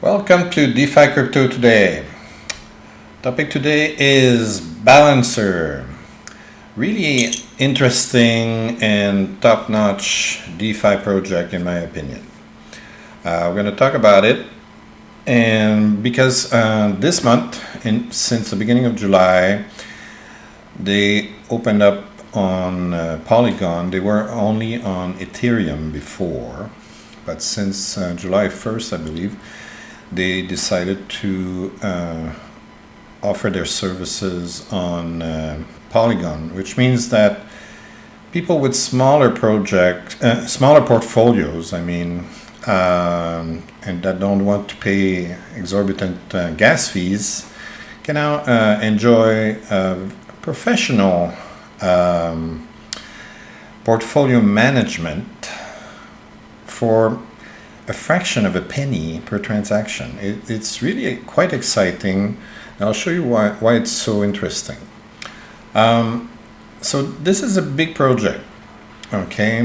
Welcome to DeFi Crypto today. Topic today is Balancer. Really interesting and top-notch DeFi project in my opinion. We're going to talk about it, and because this month, since the beginning of July, they opened up on Polygon. They were only on Ethereum before, but since July 1st, I believe, they decided to offer their services on Polygon, which means that people with smaller portfolios, and that don't want to pay exorbitant gas fees, can now enjoy professional portfolio management for a fraction of a penny per transaction. It's really quite exciting. I'll show you why it's so interesting. So this is a big project. Okay,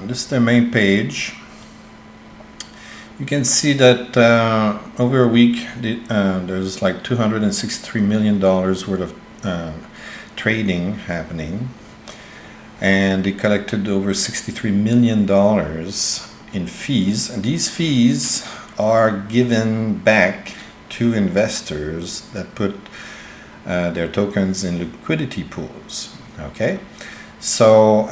this is the main page. You can see that over a week there's like $263 million worth of trading happening, and they collected over $63 million in fees, and these fees are given back to investors that put their tokens in liquidity pools. Okay, so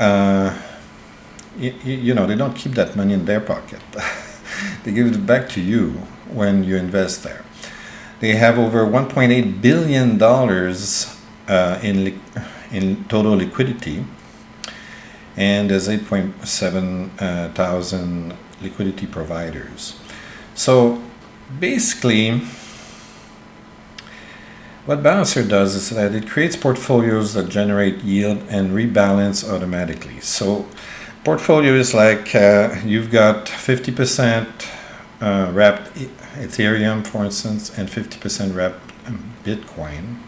you know, they don't keep that money in their pocket. They give it back to you when you invest there. They have over $1.8 billion in total liquidity, and there's 8.7 thousand liquidity providers. So basically, what Balancer does is that it creates portfolios that generate yield and rebalance automatically. So portfolio is like you've got 50% wrapped Ethereum, for instance, and 50% wrapped Bitcoin.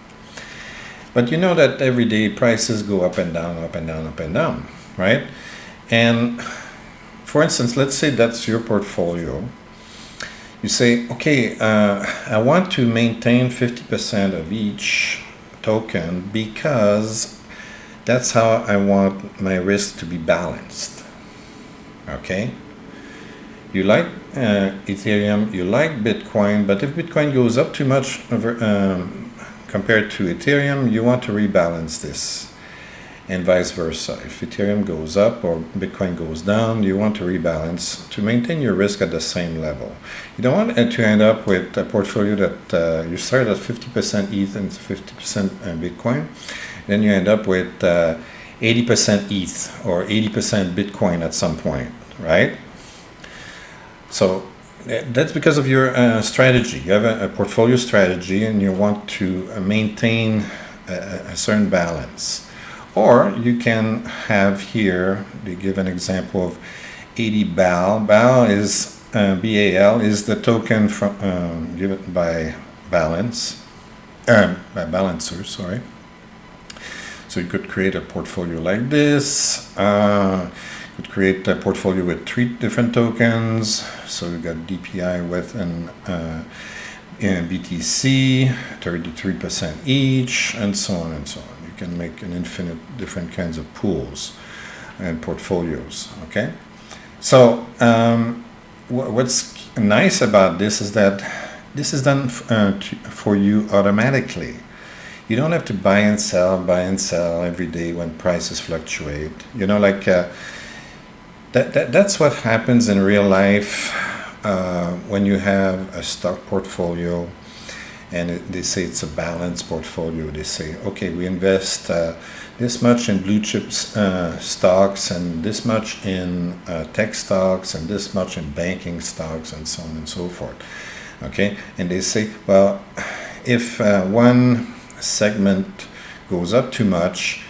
But you know that every day prices go up and down, up and down, up and down, right? And for instance, let's say that's your portfolio. You say, okay, I want to maintain 50% of each token because that's how I want my risk to be balanced. Okay? You like Ethereum, you like Bitcoin, but if Bitcoin goes up too much compared to Ethereum, you want to rebalance this, and vice versa. If Ethereum goes up or Bitcoin goes down, you want to rebalance to maintain your risk at the same level. You don't want to end up with a portfolio that you start at 50% ETH and 50% Bitcoin, then you end up with 80% ETH or 80% Bitcoin at some point, right? So that's because of your strategy. You have a portfolio strategy and you want to maintain a certain balance. Or you can have here, they give an example of 80 BAL. BAL is, BAL is the token from, given by Balancer, sorry. So you could create a portfolio like this. You could create a portfolio with 3 different tokens. So you got DPI with an BTC, 33% each, and so on and so on. You can make an infinite different kinds of pools and portfolios. Okay, so what's nice about this is that this is done for you automatically. You don't have to buy and sell every day when prices fluctuate. You know, like that's what happens in real life when you have a stock portfolio and they say it's a balanced portfolio. They say, okay, we invest this much in blue chips stocks and this much in tech stocks and this much in banking stocks and so on and so forth. Okay, and they say, well, if one segment goes up too much,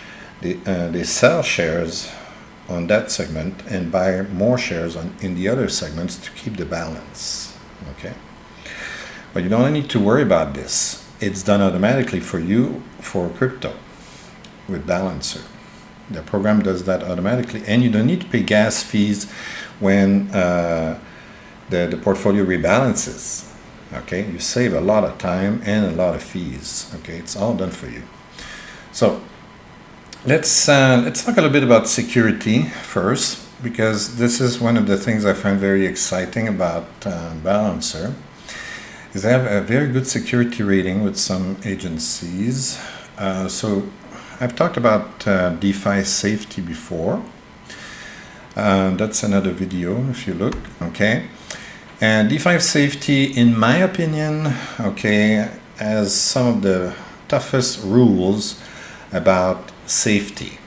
they sell shares on that segment and buy more shares in the other segments to keep the balance. Okay, but you don't need to worry about this. It's done automatically for you for crypto with Balancer. The program does that automatically, and you don't need to pay gas fees when the portfolio rebalances. Okay, you save a lot of time and a lot of fees. Okay, it's all done for you. So let's talk a little bit about security first, because this is one of the things I find very exciting about Balancer. Is they have a very good security rating with some agencies. So I've talked about DeFi safety before. That's another video if you look. Okay. And DeFi safety, in my opinion, okay, has some of the toughest rules about safety.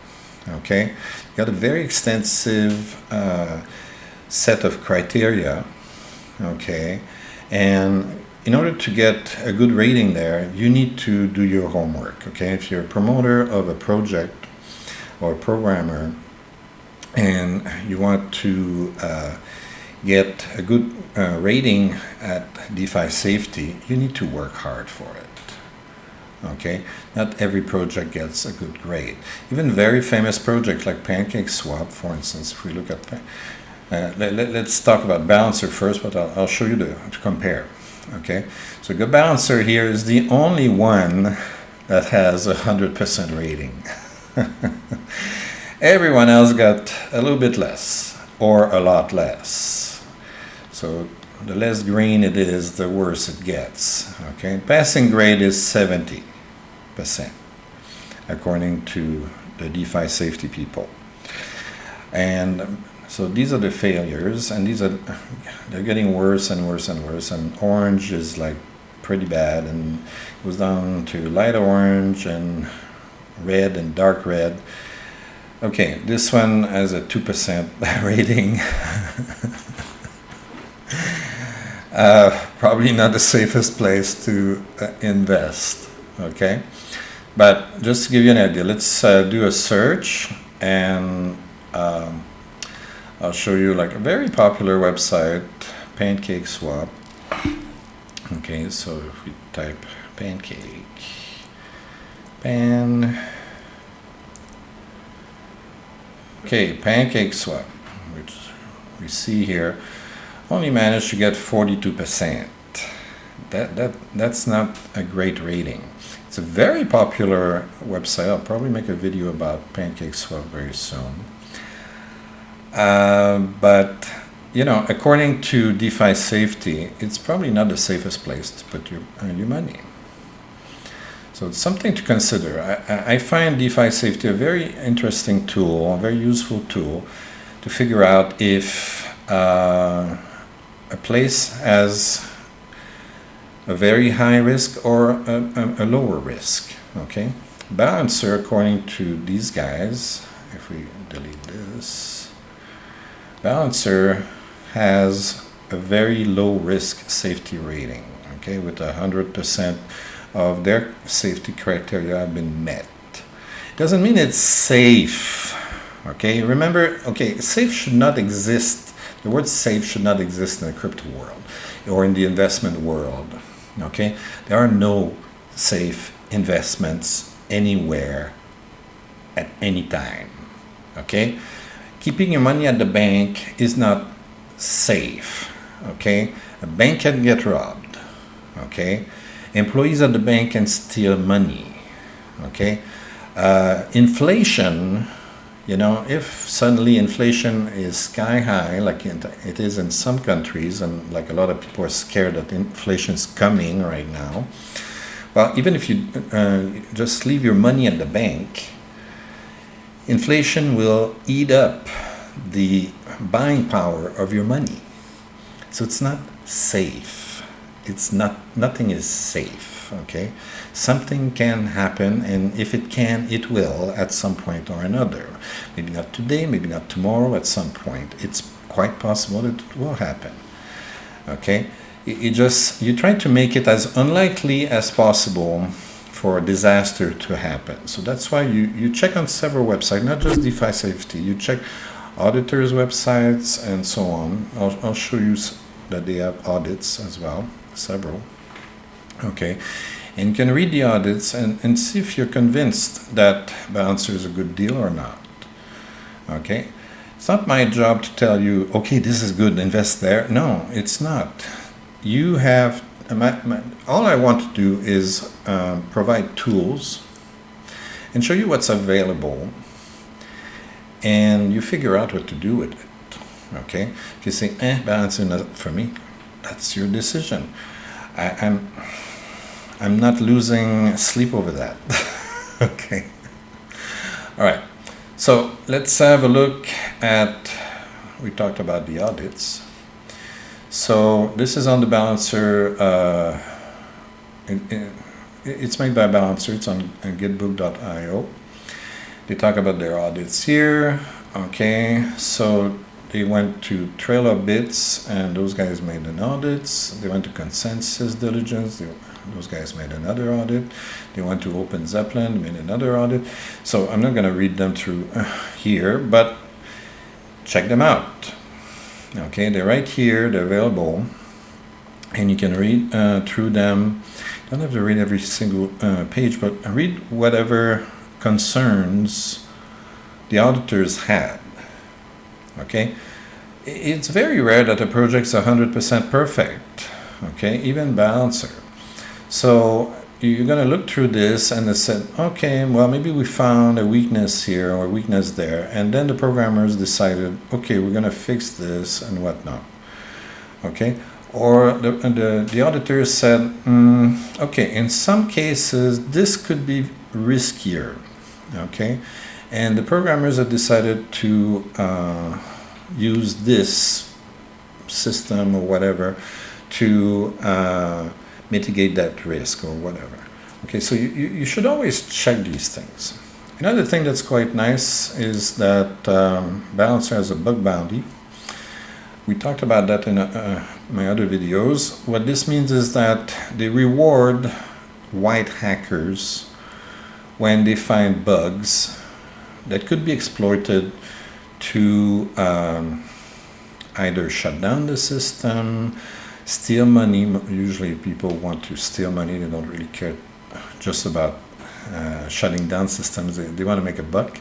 Okay, you got a very extensive set of criteria. Okay, and in order to get a good rating there, you need to do your homework. Okay, if you're a promoter of a project or a programmer, and you want to get a good rating at DeFi safety, you need to work hard for it. Okay, not every project gets a good grade. Even very famous projects like PancakeSwap, for instance, if we look at, let's talk about Balancer first, but I'll show you to compare. Okay, so the Balancer here is the only one that has 100% rating. Everyone else got a little bit less or a lot less. So the less green it is, the worse it gets. Okay, passing grade is 70%, according to the DeFi safety people. And so these are the failures, and they're getting worse and worse and worse. And orange is like pretty bad, and it goes down to light orange and red and dark red. Okay, this one has a 2% rating. Probably not the safest place to invest. Okay, but just to give you an idea, let's do a search, and I'll show you like a very popular website, PancakeSwap. Okay, so if we type PancakeSwap, which we see here, only managed to get 42%. That's not a great rating. It's a very popular website. I'll probably make a video about PancakeSwap very soon. But you know, according to DeFi safety, it's probably not the safest place to put your money. So it's something to consider. I find DeFi safety a very interesting tool, a very useful tool to figure out if a place has a very high risk or a lower risk. Okay, Balancer, according to these guys, if we delete this, Balancer has a very low risk safety rating. Okay, with 100% of their safety criteria have been met. Doesn't mean it's safe. Okay, remember, okay, safe should not exist. The word safe should not exist in the crypto world or in the investment world. Okay, there are no safe investments anywhere at any time. Okay, keeping your money at the bank is not safe. Okay, a bank can get robbed. Okay, employees at the bank can steal money. Okay, inflation. You know, if suddenly inflation is sky high, like it is in some countries, and like a lot of people are scared that inflation is coming right now, well, even if you just leave your money at the bank, inflation will eat up the buying power of your money. So it's not safe. It's not, nothing is safe. Okay, something can happen, and if it can, it will at some point or another. Maybe not today, maybe not tomorrow. At some point, it's quite possible that it will happen. Okay, you try to make it as unlikely as possible for a disaster to happen. So that's why you check on several websites, not just DeFi safety. You check auditors' websites and so on. I'll show you that they have audits as well, several. Okay, and you can read the audits and see if you're convinced that Balancer is a good deal or not. Okay, it's not my job to tell you, okay, this is good, invest there. No, it's not. You have all I want to do is provide tools and show you what's available, and you figure out what to do with it. Okay? If you say, balancing not for me, that's your decision. I'm not losing sleep over that. Okay. All right. So let's have a look at, we talked about the audits. So this is on the Balancer. It's made by Balancer. It's on gitbook.io. They talk about their audits here. Okay, so they went to Trail of Bits, and those guys made an audit. They went to Consensus Diligence. Those guys made another audit. They went to Open Zeppelin, made another audit. So I'm not going to read them through here, but check them out. Okay, they're right here. They're available, and you can read through them. You don't have to read every single page, but read whatever concerns the auditors had. Okay, it's very rare that a project's 100% perfect. Okay, even Balancer. So you're going to look through this and they said, okay, well, maybe we found a weakness here or a weakness there, and then the programmers decided, okay, we're going to fix this and whatnot. Okay, or the auditors said, okay, in some cases this could be riskier. Okay, and the programmers have decided to use this system or whatever to mitigate that risk or whatever. Okay, so you should always check these things. Another thing that's quite nice is that Balancer has a bug bounty. We talked about that in my other videos. What this means is that they reward white hackers when they find bugs that could be exploited to either shut down the system, steal money. Usually people want to steal money. They don't really care just about shutting down systems. They want to make a buck.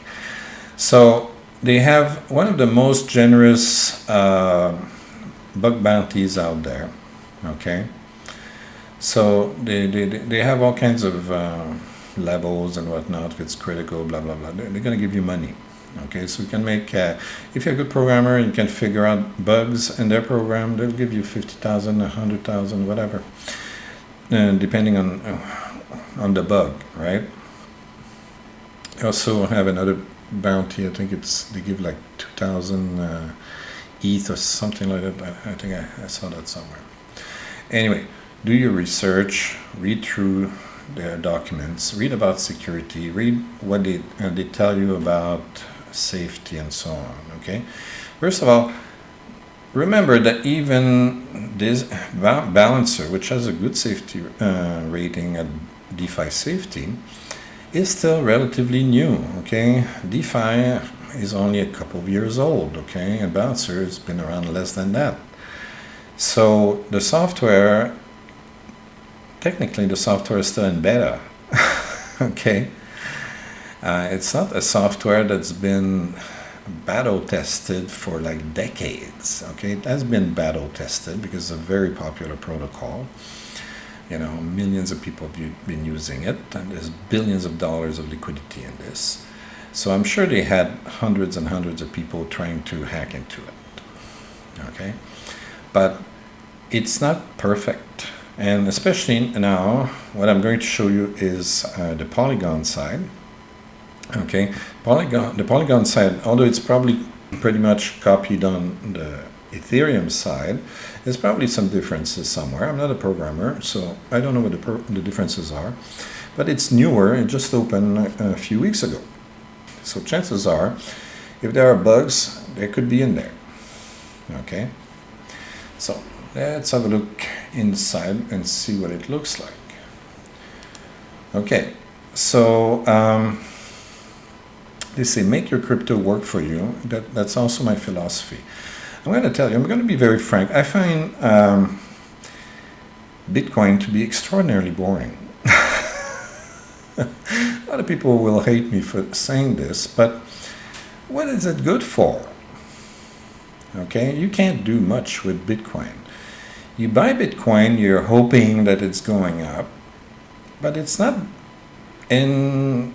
So they have one of the most generous bug bounties out there. Okay, so they have all kinds of levels and whatnot. If it's critical, blah blah blah, they're going to give you money. Okay, so you can make, if you're a good programmer, you can figure out bugs in their program. They'll give you 50,000, 100,000, whatever, depending on the bug, right? They also have another bounty. I think they give like 2,000 ETH or something like that. I think I saw that somewhere. Anyway, do your research, read through their documents, read about security, read what they tell you about safety and so on. Okay, first of all, remember that even this Balancer, which has a good safety rating at DeFi safety, is still relatively new. Okay, DeFi is only a couple of years old. Okay, and Balancer has been around less than that. So the software, technically the software is still in beta. Okay, it's not a software that's been battle tested for like decades. Okay, it has been battle tested because it's a very popular protocol. You know, millions of people have been using it, and there's billions of dollars of liquidity in this. So I'm sure they had hundreds and hundreds of people trying to hack into it. Okay, but it's not perfect. And especially now, what I'm going to show you is the Polygon side. Okay, the Polygon side, although it's probably pretty much copied on the Ethereum side, there's probably some differences somewhere. I'm not a programmer, so I don't know what the differences are. But it's newer. It just opened a few weeks ago. So chances are, if there are bugs, they could be in there. Okay, so let's have a look inside and see what it looks like. Okay, so they say make your crypto work for you. That's also my philosophy. I'm going to tell you, I'm going to be very frank. I find Bitcoin to be extraordinarily boring. A lot of people will hate me for saying this, but what is it good for? Okay, you can't do much with Bitcoin. You buy Bitcoin, you're hoping that it's going up, but it's not. And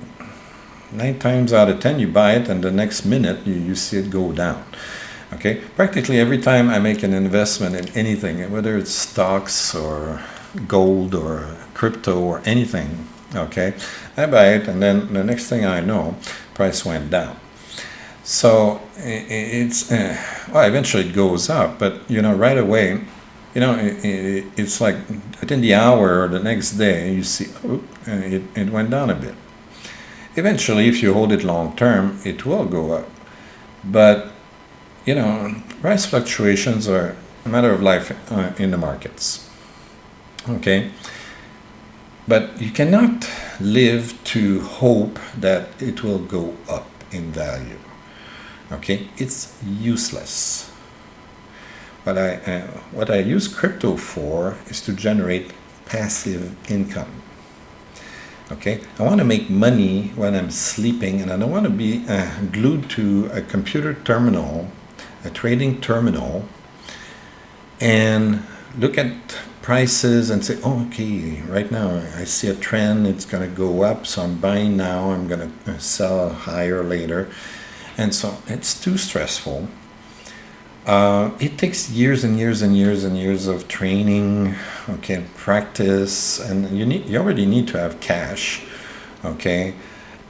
9 times out of 10 you buy it and the next minute you see it go down. Okay, practically every time I make an investment in anything, whether it's stocks or gold or crypto or anything, okay, I buy it and then the next thing I know, price went down. So it's well, eventually it goes up, but right away, it's like within the hour or the next day you see it went down a bit. Eventually, if you hold it long term, it will go up, but price fluctuations are a matter of life in the markets. Okay, but you cannot live to hope that it will go up in value. Okay, it's useless. What I use crypto for is to generate passive income. Okay, I want to make money when I'm sleeping, and I don't want to be glued to a computer terminal, a trading terminal, and look at prices and say, oh, okay, right now I see a trend, it's going to go up, so I'm buying now, I'm going to sell higher later. And so it's too stressful. It takes years and years and years and years of training, okay, practice, and you already need to have cash, okay.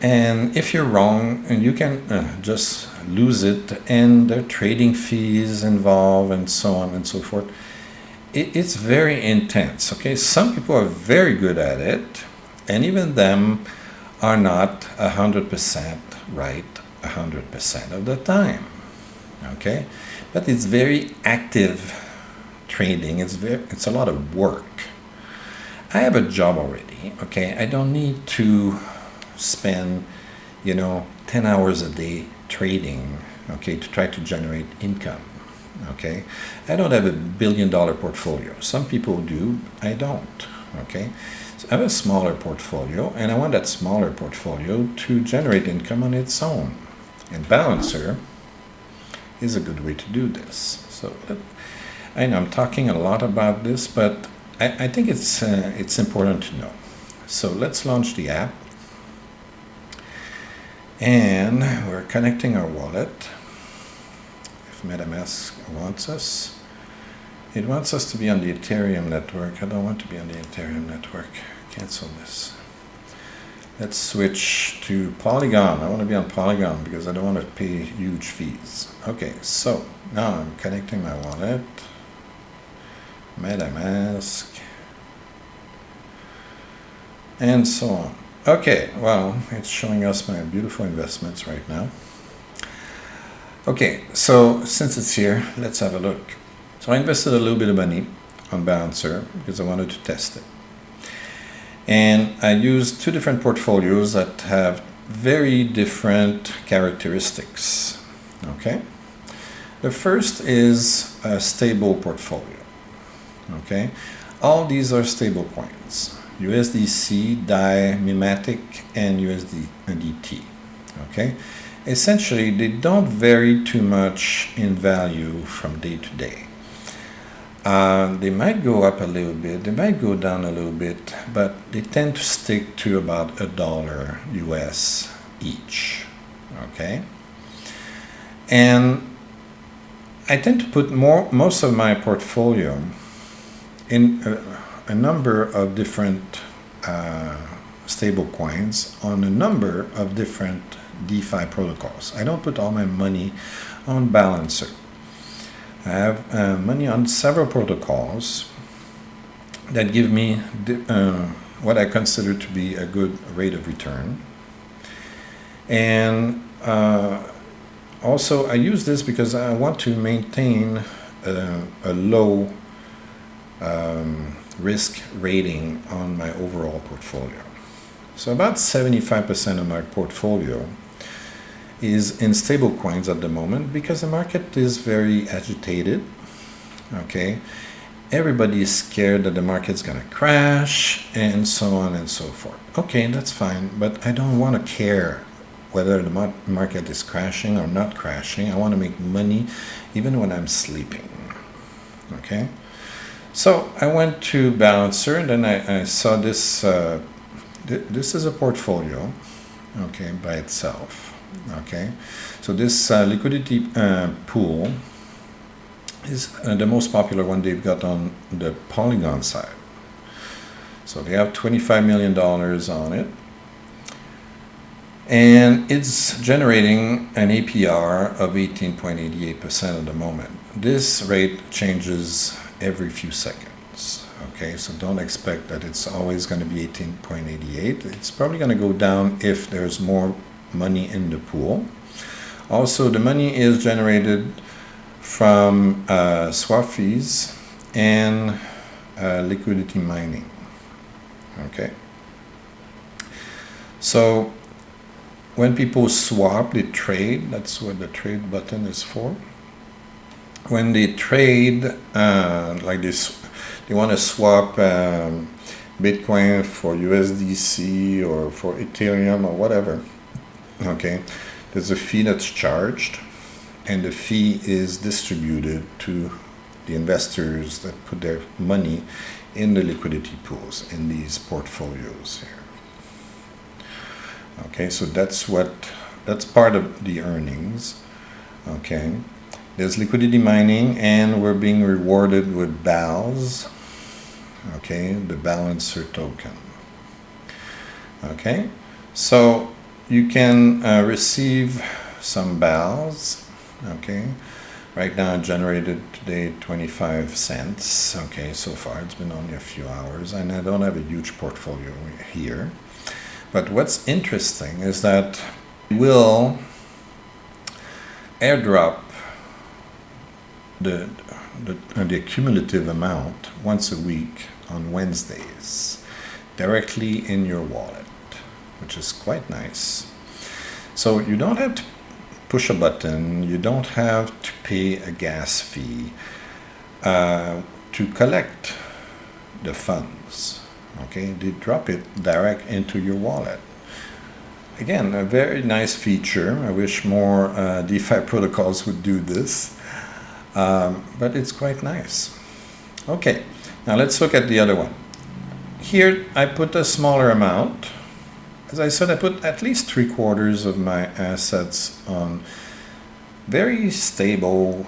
And if you're wrong, and you can just lose it, and there are trading fees involved, and so on and so forth. It's very intense, okay. Some people are very good at it, and even them are not 100% right 100% of the time, okay. But it's very active trading. It's a lot of work. I have a job already, okay. I don't need to spend 10 hours a day trading, okay, to try to generate income, okay. I don't have a $1 billion portfolio. Some people do, I don't, okay. So I have a smaller portfolio, and I want that smaller portfolio to generate income on its own. And Balancer is a good way to do this. So I know I'm talking a lot about this, but I think it's important to know. So let's launch the app, and we're connecting our wallet. If MetaMask wants us, it wants us to be on the Ethereum network. I don't want to be on the Ethereum network. Cancel this. Let's switch to Polygon. I want to be on Polygon because I don't want to pay huge fees. Okay, so now I'm connecting my wallet, MetaMask, and so on. Okay, well, it's showing us my beautiful investments right now. Okay, so since it's here, let's have a look. So I invested a little bit of money on Balancer because I wanted to test it. And I used 2 different portfolios that have very different characteristics. Okay, the first is a stable portfolio. Okay, all these are stable coins: USDC, DAI, Mimetic, and USDT. Okay, essentially they don't vary too much in value from day to day. They might go up a little bit, they might go down a little bit, but they tend to stick to about $1 US each. Okay, and I tend to put most of my portfolio in a number of different stable coins on a number of different DeFi protocols. I don't put all my money on Balancer. I have money on several protocols that give me what I consider to be a good rate of return. And also I use this because I want to maintain a low risk rating on my overall portfolio. So about 75% of my portfolio is in stable coins at the moment because the market is very agitated. Okay, everybody is scared that the market's gonna crash and so on and so forth. Okay, that's fine, but I don't want to care whether the market is crashing or not crashing. I want to make money even when I'm sleeping. Okay, So I went to Balancer, and then I saw this. This is a portfolio, okay, by itself. Okay, so this liquidity pool is the most popular one they've got on the Polygon side. So they have $25 million on it, and it's generating an APR of 18.88% at the moment. This rate changes every few seconds. Okay, so don't expect that it's always going to be 18.88. It's probably going to go down if there's more money in the pool. Also, the money is generated from swap fees and liquidity mining. Okay, so when people swap, they trade. That's what the trade button is for. When they trade like this, they want to swap Bitcoin for USDC or for Ethereum or whatever. Okay, there's a fee that's charged, and the fee is distributed to the investors that put their money in the liquidity pools in these portfolios here. Okay, so that's part of the earnings. Okay, there's liquidity mining, and we're being rewarded with BALs. Okay, the balancer token. Okay, so you can receive some BALs. Okay, right now it generated today 25 cents. Okay, so far it's been only a few hours, and I don't have a huge portfolio here. But what's interesting is that we'll airdrop the cumulative amount once a week on Wednesdays directly in your wallet, which is quite nice. So you don't have to push a button, you don't have to pay a gas fee to collect the funds. Okay, they drop it direct into your wallet. Again, a very nice feature. I wish more DeFi protocols would do this, but it's quite nice. Okay, now let's look at the other one. Here I put a smaller amount. As I said, I put at least 3/4 of my assets on very stable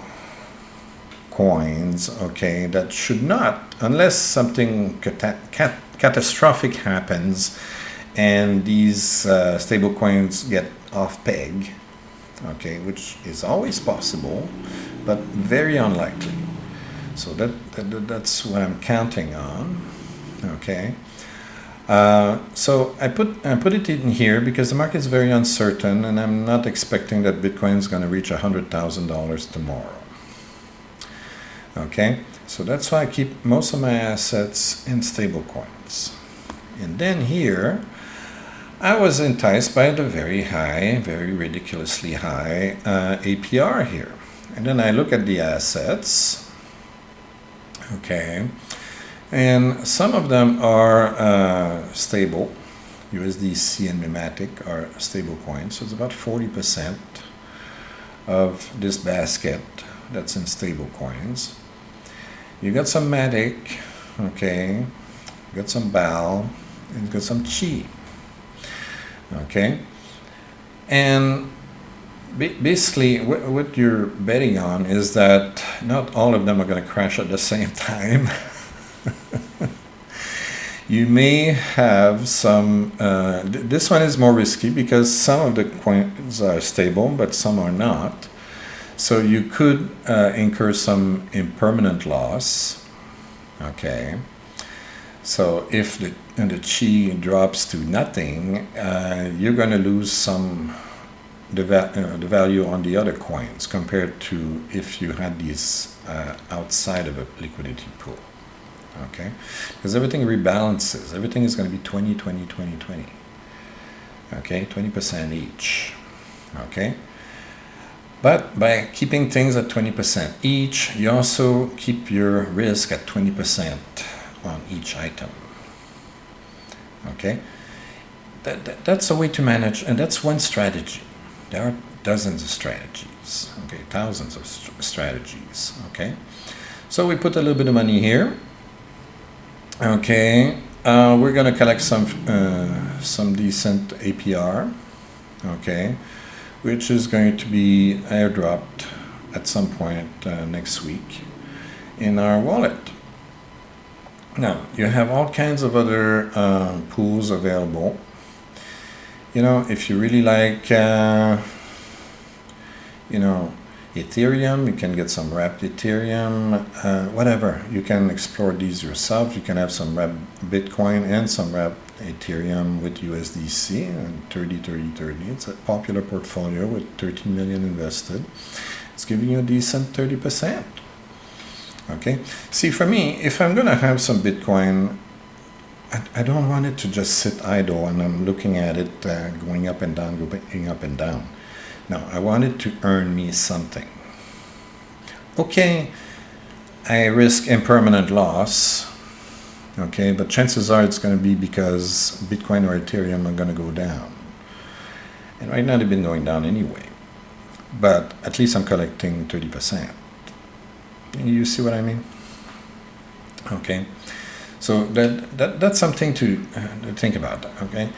coins, okay, that should not, unless something catastrophic happens and these stable coins get off peg, okay, which is always possible, but very unlikely. So that's what I'm counting on, okay. So I put it in here because the market is very uncertain, and I'm not expecting that Bitcoin is going to reach $100,000 tomorrow. Okay, so that's why I keep most of my assets in stable coins. And then here, I was enticed by the very high, very ridiculously high APR here. And then I look at the assets, okay, and some of them are stable. USDC and Mimetic are stable coins, so it's about 40% of this basket that's in stable coins. You got some Matic, okay, you got some BAL, and you got some Chi, okay, and basically what you're betting on is that not all of them are going to crash at the same time. You may have some, this one is more risky because some of the coins are stable, but some are not. So you could incur some impermanent loss, okay. So if the Chi drops to nothing, you're going to lose some the value on the other coins compared to if you had these outside of a liquidity pool. Okay, because everything rebalances. Everything is going to be 20, 20, 20, 20. Okay, 20% each. Okay, but by keeping things at 20% each, you also keep your risk at 20% on each item. Okay, that's a way to manage, and that's one strategy. There are dozens of strategies. Okay, thousands of strategies. Okay, so we put a little bit of money here. Okay, we're gonna collect some decent APR, okay, which is going to be airdropped at some point next week in our wallet. Now, you have all kinds of other pools available. You know, if you really like, you know, Ethereum, you can get some wrapped Ethereum, whatever. You can explore these yourself. You can have some wrapped Bitcoin and some wrapped Ethereum with USDC and 30-30-30. It's a popular portfolio with 13 million invested. It's giving you a decent 30%. Okay. See, for me, if I'm going to have some Bitcoin, I don't want it to just sit idle and I'm looking at it going up and down, going up and down. No, I want it to earn me something. Okay, I risk impermanent loss, okay, but chances are it's going to be because Bitcoin or Ethereum are going to go down. And right now they've been going down anyway. But at least I'm collecting 30%. You see what I mean? Okay. So that's something to think about, okay?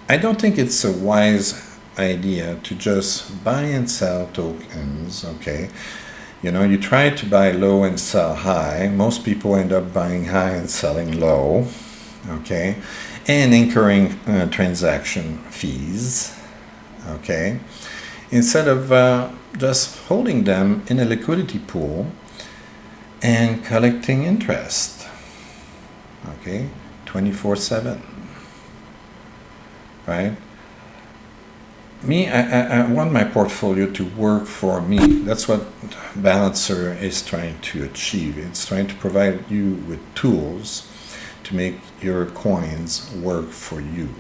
I don't think it's a wise idea to just buy and sell tokens, okay? You know, you try to buy low and sell high. Most people end up buying high and selling low, okay? And incurring transaction fees, okay? Instead of just holding them in a liquidity pool and collecting interest, okay, 24/7, right? Me, I want my portfolio to work for me. That's what Balancer is trying to achieve. It's trying to provide you with tools to make your coins work for you,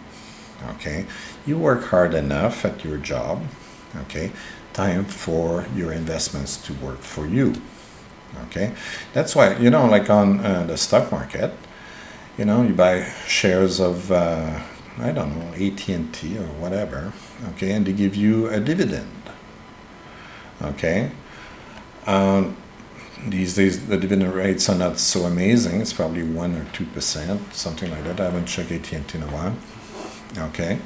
okay? You work hard enough at your job, okay? Time for your investments to work for you. Okay, that's why, you know, like on the stock market, you know, you buy shares of I don't know, AT&T or whatever, okay, and they give you a dividend. Okay, these days the dividend rates are not so amazing. It's probably 1 or 2%, something like that. I haven't checked AT&T in a while. Okay,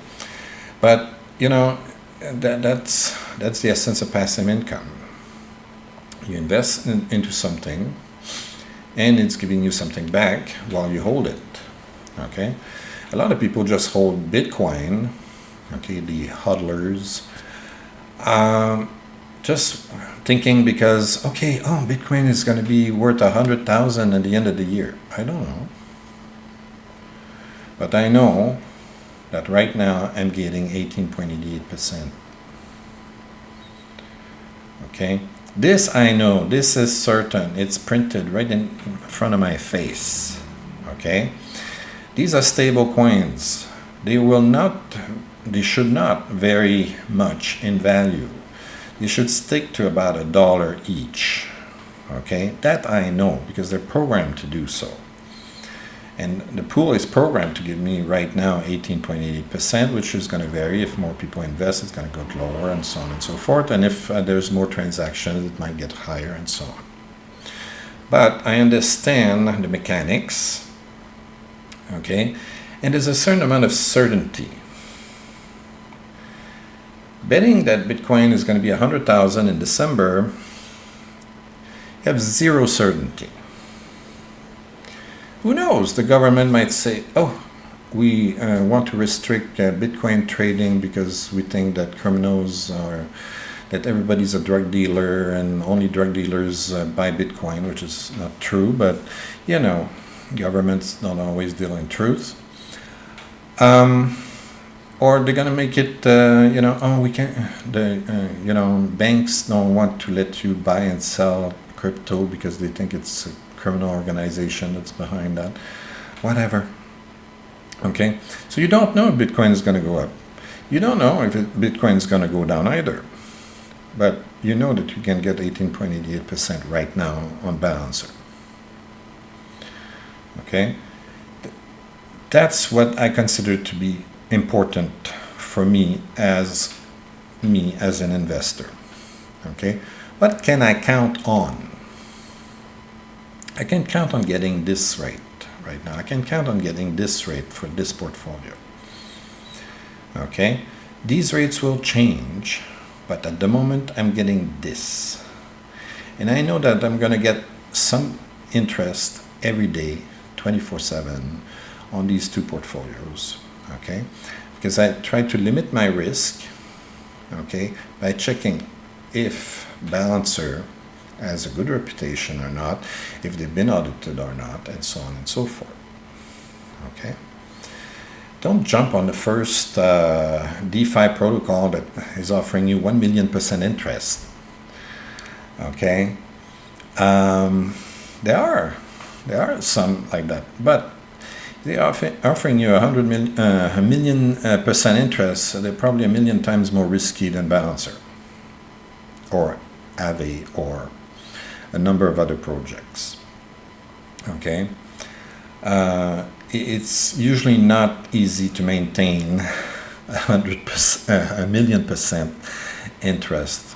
but you know, that's the essence of passive income. You invest into something, and it's giving you something back while you hold it. Okay, a lot of people just hold Bitcoin. Okay, the hodlers, just thinking because Bitcoin is going to be worth 100,000 at the end of the year. I don't know, but I know that right now I'm getting 18.88%. Okay. This I know, this is certain, it's printed right in front of my face, okay? These are stable coins. They should not vary much in value. They should stick to about $1 each, okay? That I know because they're programmed to do so. And the pool is programmed to give me right now 18.88%, which is going to vary. If more people invest, it's going to go lower and so on and so forth. And if there's more transactions, it might get higher and so on. But I understand the mechanics, okay? And there's a certain amount of certainty. Betting that Bitcoin is going to be 100,000 in December, you have zero certainty. Who knows? The government might say, we want to restrict Bitcoin trading because we think that criminals or that everybody's a drug dealer and only drug dealers buy Bitcoin, which is not true. But, you know, governments don't always deal in truth. Or they're going to make it, we can't, banks don't want to let you buy and sell crypto because they think it's a criminal organization that's behind that. Whatever. Okay? So you don't know if Bitcoin is going to go up. You don't know if Bitcoin is going to go down either. But you know that you can get 18.88% right now on Balancer. Okay? That's what I consider to be important for me as an investor. Okay? What can I count on? I can count on getting this rate right now. I can count on getting this rate for this portfolio. Okay, these rates will change, but at the moment I'm getting this. And I know that I'm going to get some interest every day, 24/7, on these two portfolios, okay? Because I try to limit my risk, okay, by checking if Balancer has a good reputation or not, if they've been audited or not, and so on and so forth, okay? Don't jump on the first DeFi protocol that is offering you 1,000,000% interest. Okay, there are some like that, but they are offering you 1,000,000% interest. So they're probably 1,000,000 times more risky than Balancer or Aave or a number of other projects. Okay, it's usually not easy to maintain 1,000,000% interest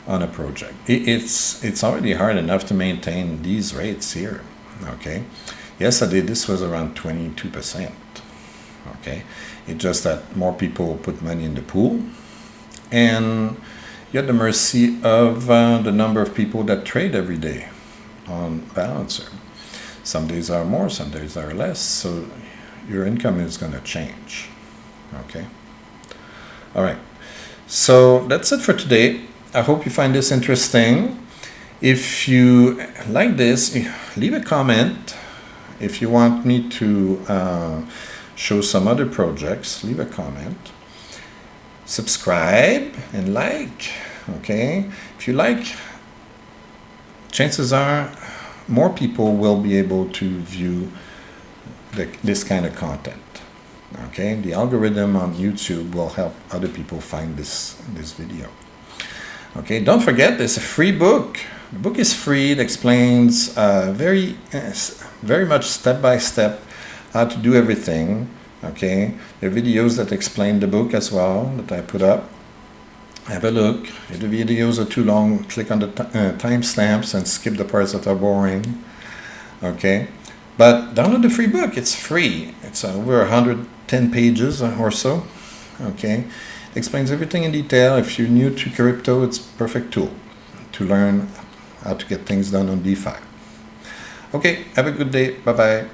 on a project. It's already hard enough to maintain these rates here. Okay, yesterday this was around 22%. Okay, it's just that more people put money in the pool, and you're at the mercy of the number of people that trade every day on Balancer. Some days are more, some days are less, so your income is going to change. Okay, all right, so that's it for today. I hope you find this interesting. If you like this, leave a comment. If you want me to show some other projects, leave a comment. Subscribe and like, okay? If you like, chances are more people will be able to view this kind of content, okay? The algorithm on YouTube will help other people find this video. Okay, don't forget, there's a free book. The book is free. It explains very much step-by-step how to do everything. Okay, there are videos that explain the book as well that I put up. Have a look. If the videos are too long, click on the timestamps and skip the parts that are boring. Okay, but download the free book. It's free. It's over 110 pages or so. Okay. Explains everything in detail. If you're new to crypto, it's a perfect tool to learn how to get things done on DeFi. Okay, have a good day. Bye-bye.